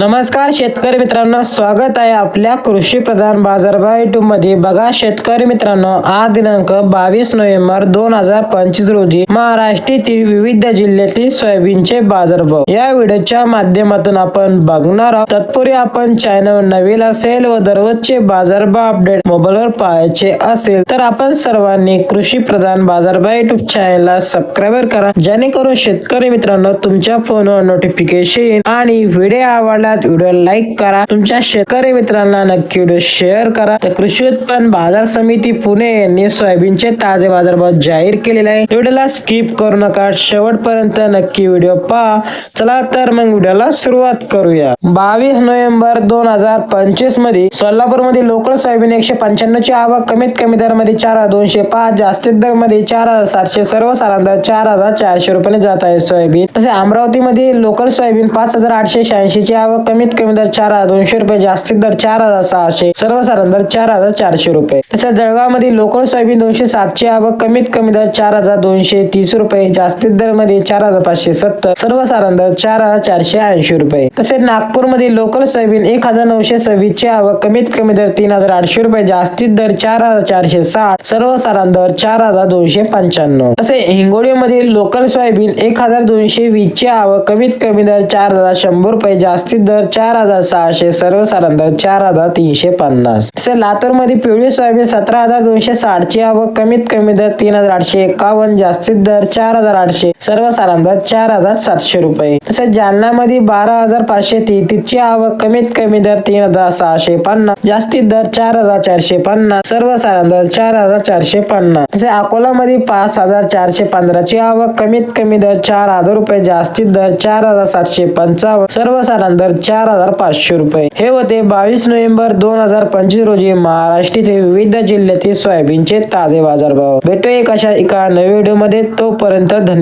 नमस्कार शेतकरी मित्रांनो, स्वागत आहे आपल्या कृषी प्रधान बाजारभाव YouTube मध्ये। बघा शेतकरी मित्रांनो, आज दिनांक 22 नोव्हेंबर 2025 रोजी महाराष्ट्रातील विविध जिल्ह्यातील सोयाबीनचे बाजारभाव या व्हिडिओच्या माध्यमातून आपण बघणार आहोत। तत्पूर्वी आपण चॅनल नवीन असेल व दररोजचे बाजारभाव अपडेट मोबाईलवर पाहायचे असेल तर आपण सर्वांनी कृषी प्रधान बाजारभाव YouTube चॅनलला सबस्क्राइब करा, जेणेकरून शेतकरी मित्रांनो तुमच्या फोनवर नोटिफिकेशन येईल आणि व्हिडिओ आवडला व्हिडिओ लाईक करा, तुमच्या शेतकरी मित्रांना नक्की व्हिडिओ शेअर करा। तर कृषी उत्पन्न बाजार समिती पुणे यांनी सोयाबीनचे ताजे बाजारभाव जाहीर केलेले आहे। व्हिडिओला स्किप करू नका, शेवटपर्यंत नक्की व्हिडिओ पहा। चला तर मग व्हिडिओला सुरुवात करूया। 22 नोव्हेंबर 2025 मध्ये सोलापूर मध्ये लोकल सोयाबीन 195 ची आवक कमीत कमी दर मध्ये 4205, जास्तीत दर मध्ये 4700, सर्वसाधारण दर 4400 रुपये जात आहे सोयाबीन। तसे अमरावती मध्ये लोकल सोयाबीन 5886 ची आवक कमीत कमी दर 4200 रुपये, जास्तीत दर 4600, सर्वसाधारण दर 4400 रुपये। तसेच जळगाव मध्ये लोकल सोयाबीन 207 ची आवक कमीत कमी दर 4230 रुपये, जास्तीत दर मध्ये 4570, सर्वसाधारण दर 4480 रुपये। तसेच नागपूर मध्ये लोकल सोयाबीन 1926 ची आवक कमीत कमी दर 3800 रुपये, जास्तीत दर 4460, सर्वसाधारण दर 4295। तसे हिंगोली मध्ये लोकल सोयाबीन 1220 ची आवक कमीत कमी दर 4100 रुपये, जास्तीत दर 4600, सर्वसाधारण दर 4350। तसे लातूर मध्ये पिवळी सोयाबीन 17260 ची आवक कमीत कमी दर 3851, जास्तीत दर 4800, सर्वसाधारण दर 4700 रुपये। तसेच जालना मध्ये 12533 ची आवक कमीत कमी दर 3650, जास्तीत दर 4450, सर्वसाधारण दर 4450। तसे अकोला मध्ये 5415 ची आवक कमीत कमी दर 4000 रुपये, जास्तीत दर 4755, सर्वसाधारण दर 4500 रुपये। हे होते 22 नोव्हेंबर 2025 रोजी महाराष्ट्रातील विविध जिल्ह्यातील सोयाबीनचे ताजे बाजारभाव। भेटूया एका नवीन व्हिडिओ मध्ये, तोपर्यंत धन्यवाद।